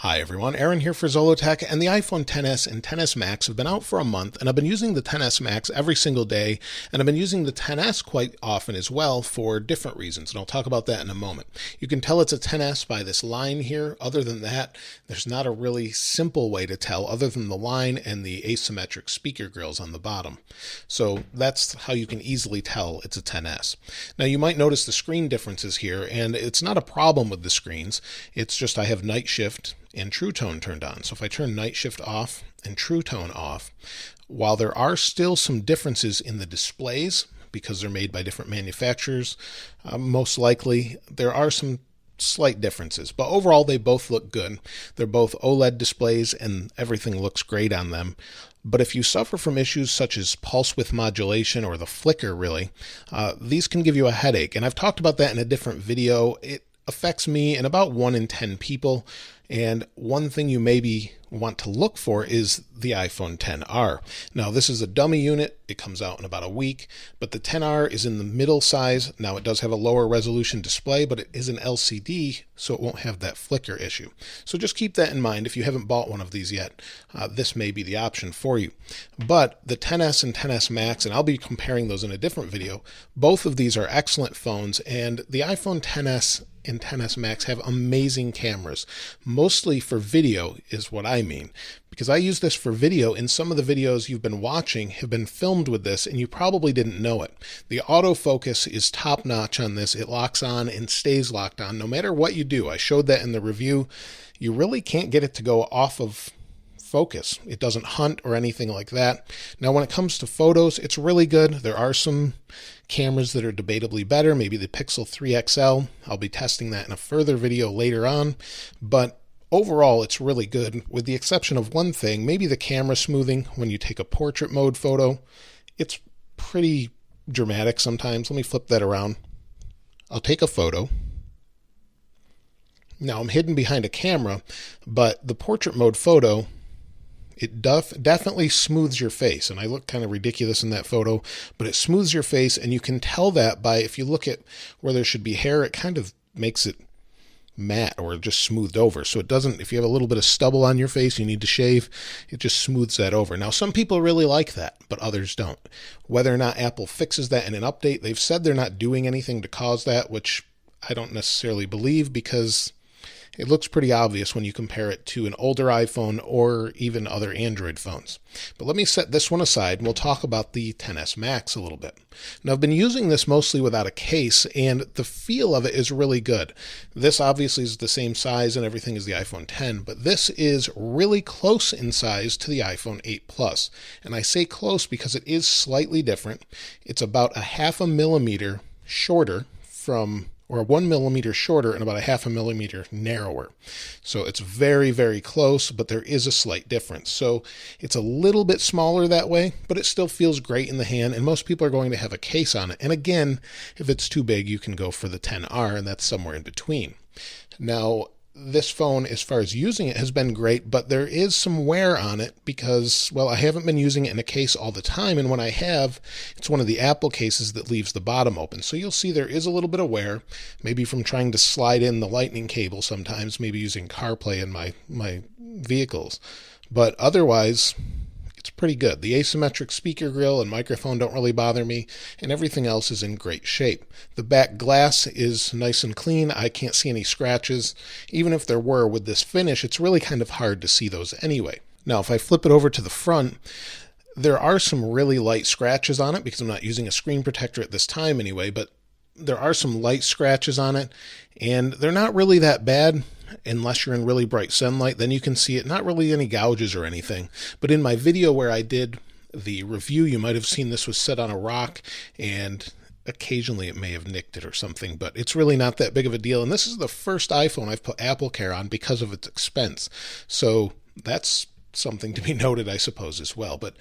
Hi everyone, Aaron here for Zollotech, and the iPhone XS and XS Max have been out for a month, and I've been using the XS Max every single day, and I've been using the XS quite often as well for different reasons, and I'll talk about that in a moment. You can tell it's a XS by this line here. Other than that, there's not a really simple way to tell other than the line and the asymmetric speaker grills on the bottom. So that's how you can easily tell it's a XS. Now you might notice the screen differences here, and it's not a problem with the screens. It's just I have night shift and True Tone turned on. So if I turn Night Shift off and True Tone off, while there are still some differences in the displays because they're made by different manufacturers, most likely there are some slight differences, but overall they both look good. They're both OLED displays and everything looks great on them. But if you suffer from issues such as pulse width modulation or the flicker really, these can give you a headache. And I've talked about that in a different video. It affects me and about 1 in 10 people. And one thing you maybe want to look for is the iPhone XR. Now this is a dummy unit. It comes out in about a week, but the XR is in the middle size. Now it does have a lower resolution display, but it is an LCD, so it won't have that flicker issue. So just keep that in mind. If you haven't bought one of these yet, this may be the option for you. But the XS and XS Max, and I'll be comparing those in a different video, both of these are excellent phones, and the iPhone XS and XS Max have amazing cameras, mostly for video is what I mean, because I use this for video, and some of the videos you've been watching have been filmed with this and you probably didn't know it. The autofocus is top notch on this. It locks on and stays locked on no matter what you do. I showed that in the review. You really can't get it to go off of focus. It doesn't hunt or anything like that. Now when it comes to photos, it's really good. There are some cameras that are debatably better, maybe the Pixel 3 XL. I'll be testing that in a further video later on, but overall it's really good, with the exception of one thing, maybe the camera smoothing when you take a portrait mode photo. It's pretty dramatic sometimes. Let me flip that around. I'll take a photo. Now I'm hidden behind a camera, but the portrait mode photo, it definitely smooths your face, and I look kind of ridiculous in that photo, but it smooths your face, and you can tell that by, if you look at where there should be hair, it kind of makes it matte or just smoothed over. So it doesn't, if you have a little bit of stubble on your face, you need to shave, it just smooths that over. Now some people really like that, but others don't. Whether or not Apple fixes that in an update, they've said they're not doing anything to cause that, which I don't necessarily believe, because it looks pretty obvious when you compare it to an older iPhone or even other Android phones. But let me set this one aside and we'll talk about the XS Max a little bit. Now I've been using this mostly without a case, and the feel of it is really good. This obviously is the same size and everything as the iPhone X, but this is really close in size to the iPhone 8 Plus. And I say close because it is slightly different. It's about a half a millimeter shorter from, or 1 millimeter shorter and about a half a millimeter narrower. So it's very, very close, but there is a slight difference. So it's a little bit smaller that way, but it still feels great in the hand, and most people are going to have a case on it. And again, if it's too big, you can go for the XR, and that's somewhere in between. Now, this phone, as far as using it, has been great, but there is some wear on it because, well, I haven't been using it in a case all the time, and when I have, it's one of the Apple cases that leaves the bottom open. So you'll see there is a little bit of wear, maybe from trying to slide in the lightning cable sometimes, maybe using CarPlay in my vehicles. But otherwise, it's pretty good. The asymmetric speaker grill and microphone don't really bother me, and everything else is in great shape. The back glass is nice and clean. I can't see any scratches. Even if there were, with this finish, it's really kind of hard to see those anyway. Now, if I flip it over to the front, there are some really light scratches on it because I'm not using a screen protector at this time anyway, but there are some light scratches on it, and they're not really that bad. Unless you're in really bright sunlight, then you can see it. Not really any gouges or anything. But in my video where I did the review, you might have seen this was set on a rock, and occasionally it may have nicked it or something, but it's really not that big of a deal. And this is the first iPhone I've put Apple Care on because of its expense. So that's something to be noted, I suppose, as well. But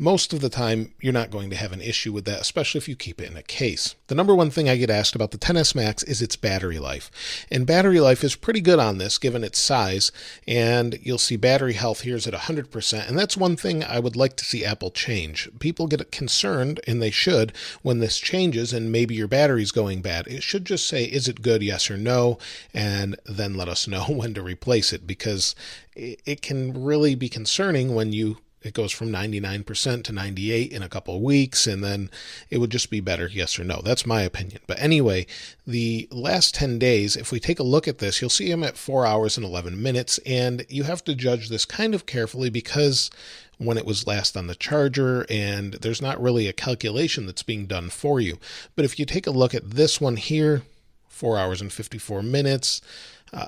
most of the time you're not going to have an issue with that, especially if you keep it in a case. The number one thing I get asked about the XS Max is its battery life. And battery life is pretty good on this given its size, and you'll see battery health here is at 100%, and that's one thing I would like to see Apple change. People get concerned, and they should, when this changes and maybe your battery's going bad. It should just say, is it good, yes or no, and then let us know when to replace it, because it can really be concerning when it goes from 99% to 98 in a couple of weeks, and then it would just be better, yes or no. That's my opinion. But anyway, the last 10 days, if we take a look at this, you'll see I'm at 4 hours and 11 minutes, and you have to judge this kind of carefully because when it was last on the charger, and there's not really a calculation that's being done for you. But if you take a look at this one here, 4 hours and 54 minutes,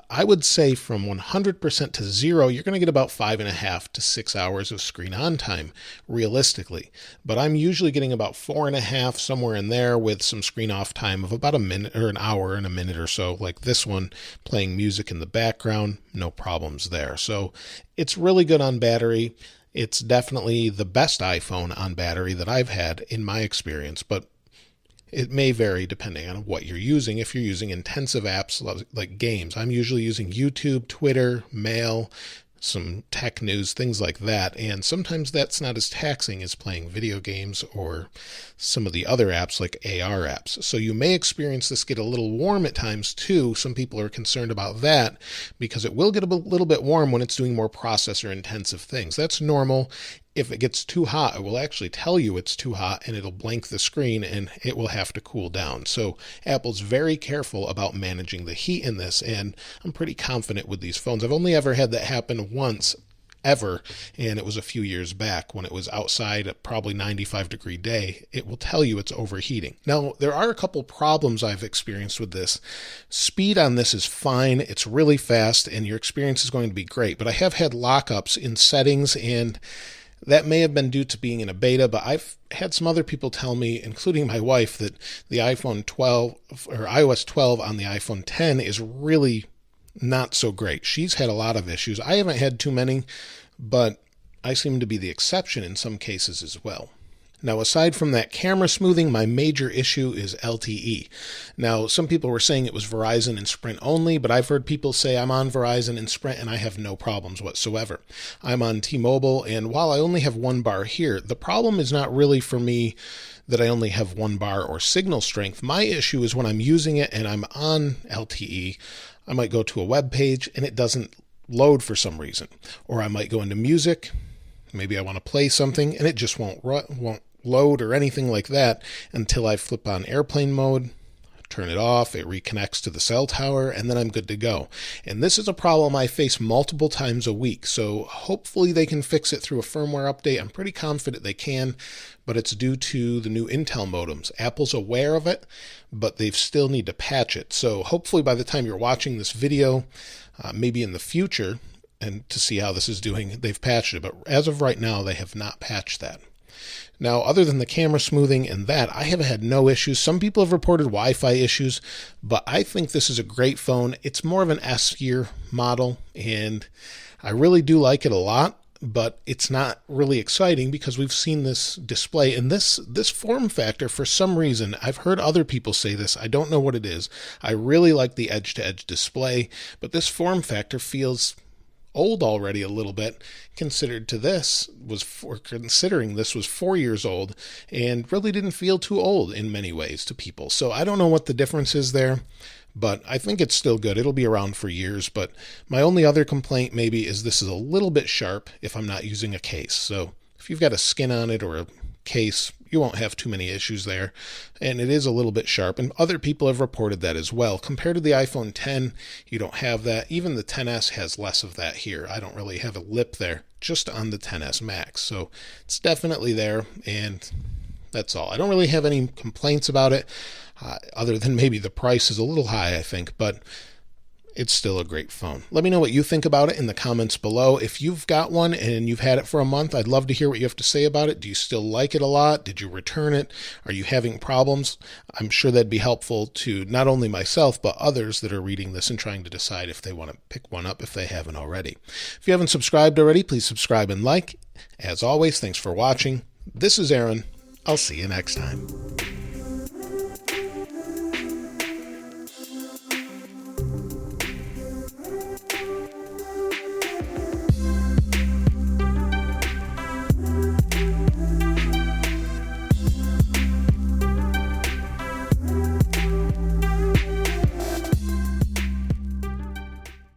I would say from 100% to 0, you're going to get about 5.5 to 6 hours of screen on time, realistically. But I'm usually getting about 4.5, somewhere in there, with some screen off time of about a minute or an hour and a minute or so, like this one, playing music in the background, no problems there. So it's really good on battery. It's definitely the best iPhone on battery that I've had in my experience, but it may vary depending on what you're using. If you're using intensive apps like games, I'm usually using YouTube, Twitter, Mail, some tech news, things like that. And sometimes that's not as taxing as playing video games or some of the other apps like AR apps. So you may experience this get a little warm at times too. Some people are concerned about that because it will get a little bit warm when it's doing more processor intensive things. That's normal. If it gets too hot, it will actually tell you it's too hot, and it'll blank the screen, and it will have to cool down. So Apple's very careful about managing the heat in this, and I'm pretty confident with these phones. I've only ever had that happen once, ever, and it was a few years back when it was outside at probably 95-degree day. It will tell you it's overheating. Now, there are a couple problems I've experienced with this. Speed on this is fine. It's really fast, and your experience is going to be great, but I have had lockups in settings, and that may have been due to being in a beta, but I've had some other people tell me, including my wife, that the iPhone 12 or iOS 12 on the iPhone 10 is really not so great. She's had a lot of issues. I haven't had too many, but I seem to be the exception in some cases as well. Now, aside from that camera smoothing, my major issue is LTE. Now, some people were saying it was Verizon and Sprint only, but I've heard people say I'm on Verizon and Sprint and I have no problems whatsoever. I'm on T-Mobile, and while I only have one bar here, the problem is not really for me that I only have one bar or signal strength. My issue is when I'm using it and I'm on LTE, I might go to a web page and it doesn't load for some reason. Or I might go into music, maybe I want to play something, and it just won't load or anything like that until I flip on airplane mode, turn it off, it reconnects to the cell tower, and then I'm good to go. And this is a problem I face multiple times a week, so hopefully they can fix it through a firmware update. I'm pretty confident they can, but it's due to the new Intel modems. Apple's aware of it, but they still need to patch it. So hopefully by the time you're watching this video, maybe in the future, and to see how this is doing, they've patched it. But as of right now, they have not patched that. Now, other than the camera smoothing and that, I have had no issues. Some people have reported Wi-Fi issues, but I think this is a great phone. It's more of an S-tier model, and I really do like it a lot, but it's not really exciting because we've seen this display. And this form factor, for some reason, I've heard other people say this. I don't know what it is. I really like the edge-to-edge display, but this form factor feels old already a little bit, considering this was 4 years old and really didn't feel too old in many ways to people. So I don't know what the difference is there, but I think it's still good. It'll be around for years. But my only other complaint maybe is this is a little bit sharp if I'm not using a case. So if you've got a skin on it or a case, you won't have too many issues there. And it is a little bit sharp, and other people have reported that as well. Compared to the iPhone 10, you don't have that. Even the XS has less of that here. I don't really have a lip there, just on the XS Max. So it's definitely there, and that's all. I don't really have any complaints about it, other than maybe the price is a little high, I think, but it's still a great phone. Let me know what you think about it in the comments below. If you've got one and you've had it for a month, I'd love to hear what you have to say about it. Do you still like it a lot? Did you return it? Are you having problems? I'm sure that'd be helpful to not only myself, but others that are reading this and trying to decide if they want to pick one up if they haven't already. If you haven't subscribed already, please subscribe and like. As always, thanks for watching. This is Aaron. I'll see you next time.